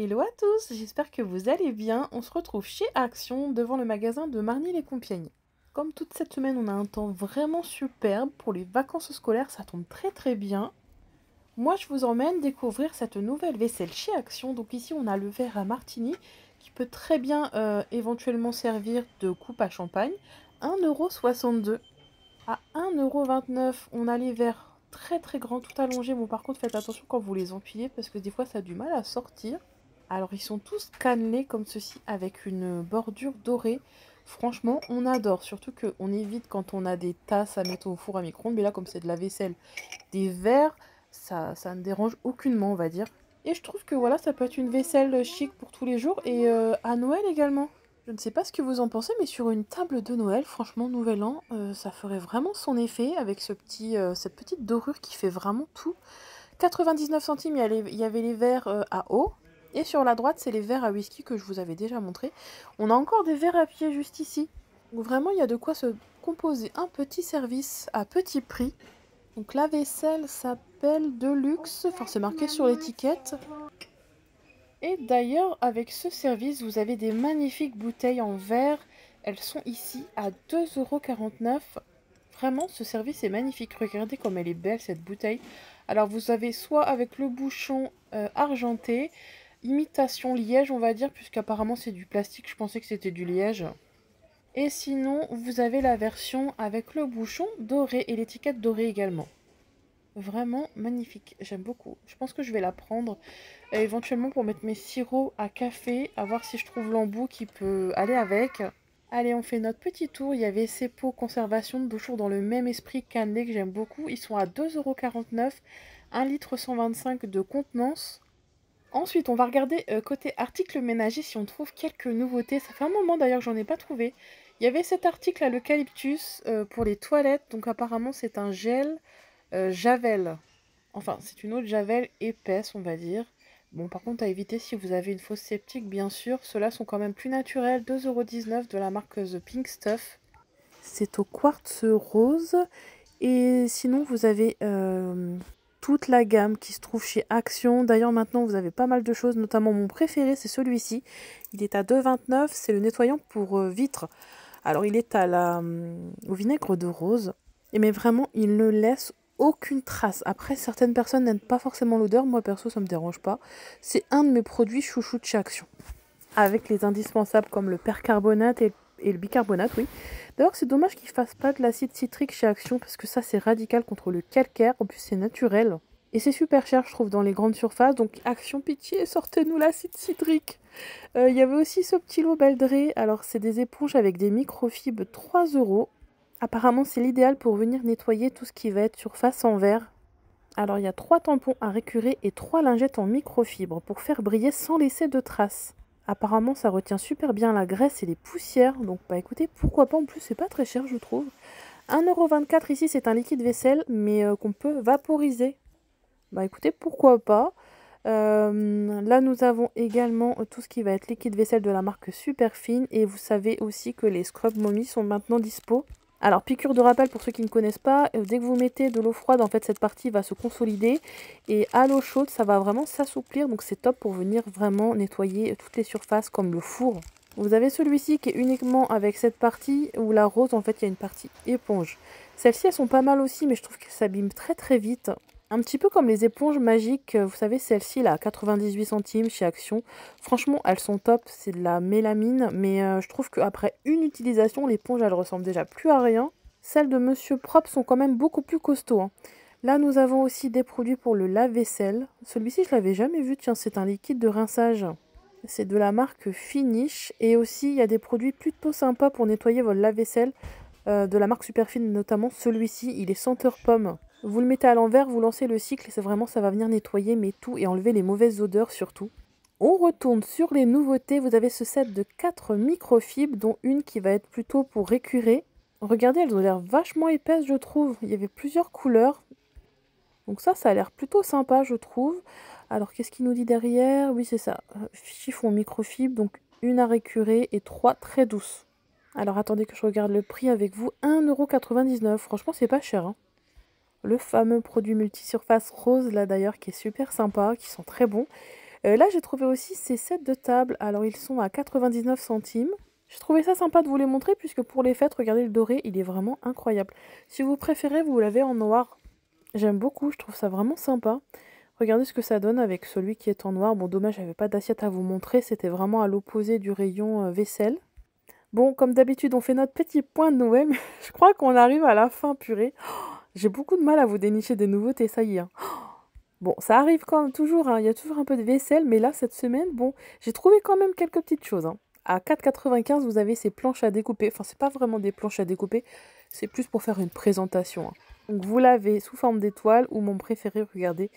Hello à tous, j'espère que vous allez bien. On se retrouve chez Action devant le magasin de Marny-les-Compiègnes. Comme toute cette semaine, on a un temps vraiment superbe pour les vacances scolaires, ça tombe très très bien. Moi, je vous emmène découvrir cette nouvelle vaisselle chez Action. Donc ici, on a le verre à martini qui peut très bien éventuellement servir de coupe à champagne. 1,62 € à 1,29 €. On a les verres très très grands, tout allongés. Bon, par contre, faites attention quand vous les empilez parce que des fois, ça a du mal à sortir. Alors, ils sont tous cannelés comme ceci avec une bordure dorée. Franchement, on adore. Surtout qu'on évite quand on a des tasses à mettre au four à micro-ondes. Mais là, comme c'est de la vaisselle, des verres, ça ne dérange aucunement, on va dire. Et je trouve que voilà, ça peut être une vaisselle chic pour tous les jours et à Noël également. Je ne sais pas ce que vous en pensez, mais sur une table de Noël, franchement, Nouvel An, ça ferait vraiment son effet avec cette petite dorure qui fait vraiment tout. 99 centimes, il y avait les verres à eau. Et sur la droite, c'est les verres à whisky que je vous avais déjà montré. On a encore des verres à pied juste ici. Donc vraiment, il y a de quoi se composer un petit service à petit prix. Donc la vaisselle s'appelle Deluxe, enfin c'est marqué sur l'étiquette. Et d'ailleurs, avec ce service, vous avez des magnifiques bouteilles en verre. Elles sont ici à 2,49 €. Vraiment, ce service est magnifique. Regardez comme elle est belle, cette bouteille. Alors, vous avez soit avec le bouchon argenté, imitation liège, on va dire, puisqu'apparemment c'est du plastique. Je pensais que c'était du liège. Et sinon, vous avez la version avec le bouchon doré et l'étiquette dorée également. Vraiment magnifique, j'aime beaucoup. Je pense que je vais la prendre éventuellement pour mettre mes sirops à café, à voir si je trouve l'embout qui peut aller avec. Allez, on fait notre petit tour. Il y avait ces pots conservation, toujours dans le même esprit cannelé que j'aime beaucoup. Ils sont à 2,49 €, 1,125 litre de contenance. Ensuite, on va regarder côté article ménager si on trouve quelques nouveautés. Ça fait un moment d'ailleurs que j'en ai pas trouvé. Il y avait cet article à l'eucalyptus pour les toilettes. Donc apparemment c'est un gel Javel. Enfin, c'est une eau de Javel épaisse, on va dire. Bon, par contre, à éviter si vous avez une fosse septique, bien sûr. Ceux-là sont quand même plus naturels. 2,19 € de la marque The Pink Stuff. C'est au quartz rose. Et sinon, vous avez toute la gamme qui se trouve chez Action. D'ailleurs, maintenant, vous avez pas mal de choses. Notamment, mon préféré, c'est celui-ci. Il est à 2,29 €. C'est le nettoyant pour vitres. Alors, il est au vinaigre de rose. Mais vraiment, il ne laisse aucune trace. Après, certaines personnes n'aiment pas forcément l'odeur. Moi, perso, ça me dérange pas. C'est un de mes produits chouchou de chez Action. Avec les indispensables comme le percarbonate et le bicarbonate, oui. D'ailleurs, c'est dommage qu'ils ne fassent pas de l'acide citrique chez Action parce que ça, c'est radical contre le calcaire. En plus, c'est naturel. Et c'est super cher, je trouve, dans les grandes surfaces. Donc, Action, pitié, sortez-nous l'acide citrique. Il y avait aussi ce petit lot Beldray. Alors, c'est des éponges avec des microfibres, 3 €. Apparemment, c'est l'idéal pour venir nettoyer tout ce qui va être surface en verre. Alors, il y a 3 tampons à récurer et 3 lingettes en microfibre pour faire briller sans laisser de traces. Apparemment, ça retient super bien la graisse et les poussières. Donc, bah écoutez, pourquoi pas. En plus, c'est pas très cher, je trouve. 1,24 € ici, c'est un liquide vaisselle, mais qu'on peut vaporiser. Bah écoutez, pourquoi pas. Là, nous avons également tout ce qui va être liquide vaisselle de la marque Superfine. Et vous savez aussi que les Scrub Mommy sont maintenant dispo. Alors, piqûre de rappel pour ceux qui ne connaissent pas, dès que vous mettez de l'eau froide, en fait, cette partie va se consolider. Et à l'eau chaude, ça va vraiment s'assouplir. Donc, c'est top pour venir vraiment nettoyer toutes les surfaces comme le four. Vous avez celui-ci qui est uniquement avec cette partie où la rose, en fait, il y a une partie éponge. Celles-ci, elles sont pas mal aussi, mais je trouve qu'elles s'abîment très très vite. Un petit peu comme les éponges magiques, vous savez, celle-ci là, 98 centimes chez Action. Franchement, elles sont top, c'est de la mélamine, mais je trouve qu'après une utilisation, l'éponge, elle ressemble déjà plus à rien. Celles de Monsieur Propre sont quand même beaucoup plus costauds, hein. Là, nous avons aussi des produits pour le lave-vaisselle. Celui-ci, je l'avais jamais vu, tiens, c'est un liquide de rinçage. C'est de la marque Finish. Et aussi, il y a des produits plutôt sympas pour nettoyer votre lave-vaisselle, de la marque Superfine, notamment celui-ci, il est senteur pomme. Vous le mettez à l'envers, vous lancez le cycle et c'est vraiment, ça va venir nettoyer mais tout et enlever les mauvaises odeurs surtout. On retourne sur les nouveautés. Vous avez ce set de 4 microfibres, dont une qui va être plutôt pour récurer. Regardez, elles ont l'air vachement épaisses, je trouve. Il y avait plusieurs couleurs. Donc ça a l'air plutôt sympa, je trouve. Alors, qu'est-ce qu'il nous dit derrière? Oui, c'est ça. Chiffon microfibre, donc une à récurer et 3 très douces. Alors, attendez que je regarde le prix avec vous. 1,99 €. Franchement, c'est pas cher, hein. Le fameux produit multisurface rose, là d'ailleurs, qui est super sympa, qui sent très bon. Là, j'ai trouvé aussi ces sets de table. Alors, ils sont à 99 centimes. J'ai trouvé ça sympa de vous les montrer puisque pour les fêtes, regardez le doré, il est vraiment incroyable. Si vous préférez, vous l'avez en noir. J'aime beaucoup, je trouve ça vraiment sympa. Regardez ce que ça donne avec celui qui est en noir. Bon, dommage, j'avais pas d'assiette à vous montrer. C'était vraiment à l'opposé du rayon vaisselle. Bon, comme d'habitude, on fait notre petit point de Noël. Mais je crois qu'on arrive à la fin, purée. J'ai beaucoup de mal à vous dénicher des nouveautés, ça y est, hein. Bon, ça arrive quand même toujours, hein. Il y a toujours un peu de vaisselle. Mais là, cette semaine, bon, j'ai trouvé quand même quelques petites choses, hein. À 4,95 €, vous avez ces planches à découper. Enfin, c'est pas vraiment des planches à découper. C'est plus pour faire une présentation, hein. Donc, vous l'avez sous forme d'étoile ou mon préféré, regardez,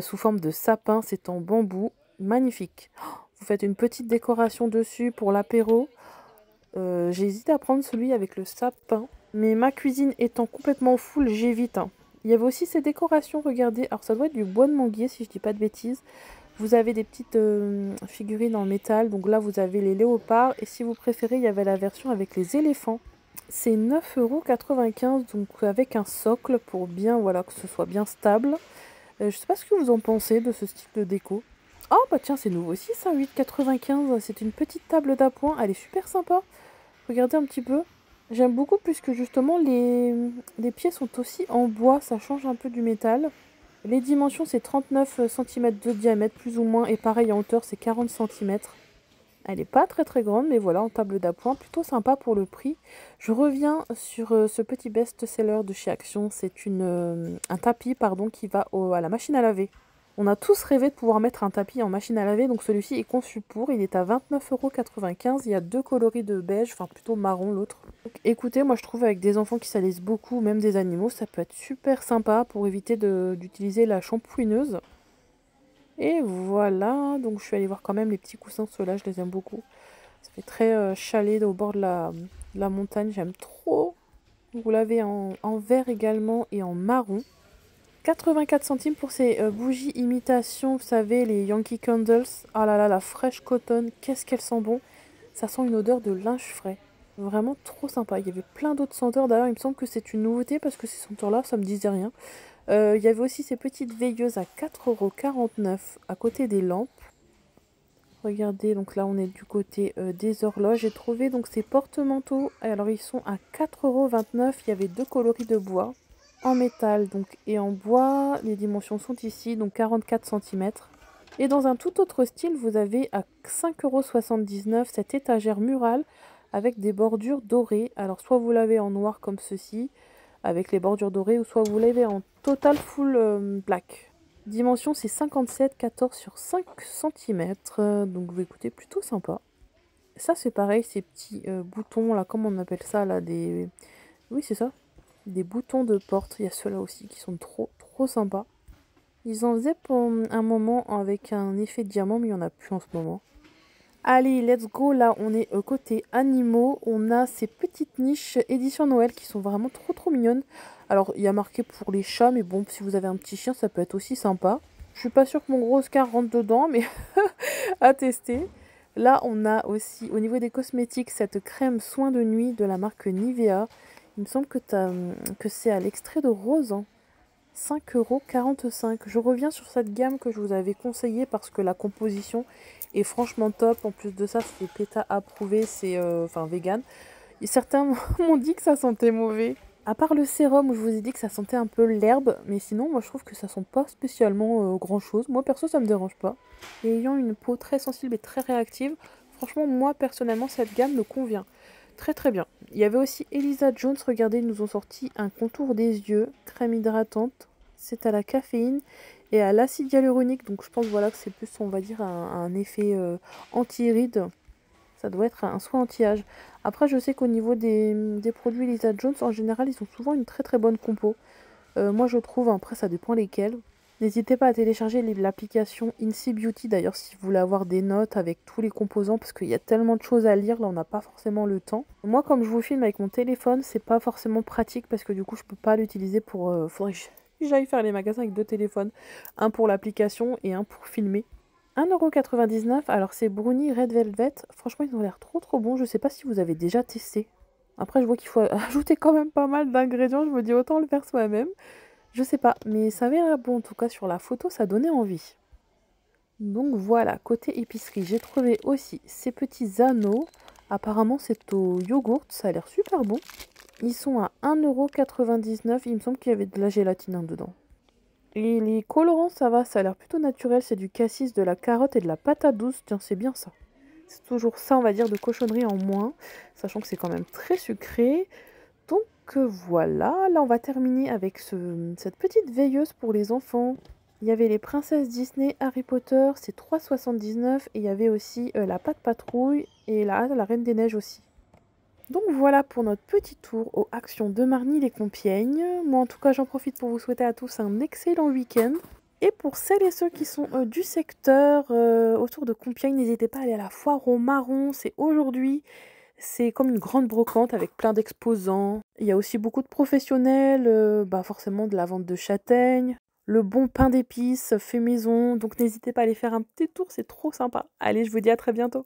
sous forme de sapin. C'est en bambou. Magnifique. Vous faites une petite décoration dessus pour l'apéro. J'ai hésité à prendre celui avec le sapin. Mais ma cuisine étant complètement full, j'évite, hein. Il y avait aussi ces décorations, regardez. Alors, ça doit être du bois de manguier, si je dis pas de bêtises. Vous avez des petites figurines en métal. Donc là, vous avez les léopards. Et si vous préférez, il y avait la version avec les éléphants. C'est 9,95 €, donc avec un socle pour bien, voilà, que ce soit bien stable. Je sais pas ce que vous en pensez de ce style de déco. Oh, bah tiens, c'est nouveau aussi, ça, 8,95 €. C'est une petite table d'appoint. Elle est super sympa. Regardez un petit peu. J'aime beaucoup puisque justement, les pieds sont aussi en bois. Ça change un peu du métal. Les dimensions, c'est 39 cm de diamètre, plus ou moins. Et pareil, en hauteur, c'est 40 cm. Elle n'est pas très très grande, mais voilà, en table d'appoint, plutôt sympa pour le prix. Je reviens sur ce petit best-seller de chez Action. C'est un tapis pardon, qui va à la machine à laver. On a tous rêvé de pouvoir mettre un tapis en machine à laver, donc celui-ci est conçu pour. Il est à 29,95 €. Il y a deux coloris de beige, enfin plutôt marron l'autre. Écoutez, moi je trouve avec des enfants qui salissent beaucoup, même des animaux, ça peut être super sympa pour éviter d'utiliser la shampouineuse. Et voilà, donc je suis allée voir quand même les petits coussins, ceux-là, je les aime beaucoup. Ça fait très chalet au bord de la montagne, j'aime trop. Vous l'avez en vert également et en marron. 84 centimes pour ces bougies imitation, vous savez, les Yankee Candles. Ah là là, la Fresh Cotton, qu'est-ce qu'elles sent bon. Ça sent une odeur de linge frais. Vraiment trop sympa. Il y avait plein d'autres senteurs. D'ailleurs, il me semble que c'est une nouveauté parce que ces senteurs-là, ça me disait rien. Il y avait aussi ces petites veilleuses à 4,49 € à côté des lampes. Regardez, donc là on est du côté des horloges. J'ai trouvé donc ces porte-manteaux. Alors ils sont à 4,29 €. Il y avait deux coloris de bois en métal donc et en bois. Les dimensions sont ici, donc 44 cm. Et dans un tout autre style, vous avez à 5,79 € cette étagère murale avec des bordures dorées. Alors soit vous l'avez en noir comme ceci, avec les bordures dorées, ou soit vous l'avez en total full black. Dimension, c'est 57,14 sur 5 cm. Donc, vous écoutez, plutôt sympa. Ça, c'est pareil, ces petits boutons, là, comment on appelle ça, là, des... Oui, c'est ça. Des boutons de porte. Il y a ceux-là aussi qui sont trop, trop sympas. Ils en faisaient pour un moment avec un effet diamant, mais il n'y en a plus en ce moment. Allez, let's go. Là, on est côté animaux. On a ces petites niches édition Noël qui sont vraiment trop trop mignonnes. Alors, il y a marqué pour les chats, mais bon, si vous avez un petit chien, ça peut être aussi sympa. Je suis pas sûre que mon gros Oscar rentre dedans, mais à tester. Là, on a aussi, au niveau des cosmétiques, cette crème soin de nuit de la marque Nivea. Il me semble que c'est à l'extrait de rose, hein. 5,45 €. Je reviens sur cette gamme que je vous avais conseillée parce que la composition est franchement top. En plus de ça, c'est PETA approuvé, c'est enfin vegan. Et certains m'ont dit que ça sentait mauvais. À part le sérum où je vous ai dit que ça sentait un peu l'herbe, mais sinon, moi je trouve que ça sent pas spécialement grand chose. Moi perso, ça me dérange pas. Et ayant une peau très sensible et très réactive, franchement, moi personnellement, cette gamme me convient. Très très bien. Il y avait aussi Elisa Jones, regardez, ils nous ont sorti un contour des yeux, crème hydratante. C'est à la caféine et à l'acide hyaluronique, donc je pense voilà que c'est plus, on va dire, un effet anti-rides. Ça doit être un soin anti-âge. Après, je sais qu'au niveau des produits Elisa Jones, en général, ils ont souvent une très très bonne compo. Moi, je trouve, après, ça dépend lesquels. N'hésitez pas à télécharger l'application Incy Beauty, d'ailleurs, si vous voulez avoir des notes avec tous les composants, parce qu'il y a tellement de choses à lire, là, on n'a pas forcément le temps. Moi, comme je vous filme avec mon téléphone, c'est pas forcément pratique, parce que du coup, je peux pas l'utiliser pour... faudrait que j'aille faire les magasins avec deux téléphones. Un pour l'application et un pour filmer. 1,99 €, alors c'est Brownie Red Velvet. Franchement, ils ont l'air trop trop bons. Je sais pas si vous avez déjà testé. Après, je vois qu'il faut ajouter quand même pas mal d'ingrédients. Je me dis autant le faire soi-même. Je sais pas, mais ça avait l'air bon. En tout cas, sur la photo, ça donnait envie. Donc voilà, côté épicerie, j'ai trouvé aussi ces petits anneaux. Apparemment, c'est au yogourt, ça a l'air super bon. Ils sont à 1,99 €. Il me semble qu'il y avait de la gélatine dedans. Et les colorants, ça va, ça a l'air plutôt naturel. C'est du cassis, de la carotte et de la patate douce. Tiens, c'est bien ça. C'est toujours ça, on va dire, de cochonnerie en moins, sachant que c'est quand même très sucré. Donc voilà, là on va terminer avec cette petite veilleuse pour les enfants. Il y avait les princesses Disney, Harry Potter, c'est 3,79 €. Et il y avait aussi la Patte Patrouille et la Reine des Neiges aussi. Donc voilà pour notre petit tour aux actions de Marny-les-Compiègnes. Moi en tout cas j'en profite pour vous souhaiter à tous un excellent week-end. Et pour celles et ceux qui sont du secteur autour de Compiègne, n'hésitez pas à aller à la foire au marron, c'est aujourd'hui. C'est comme une grande brocante avec plein d'exposants. Il y a aussi beaucoup de professionnels, forcément de la vente de châtaignes, le bon pain d'épices fait maison. Donc n'hésitez pas à aller faire un petit tour, c'est trop sympa. Allez, je vous dis à très bientôt.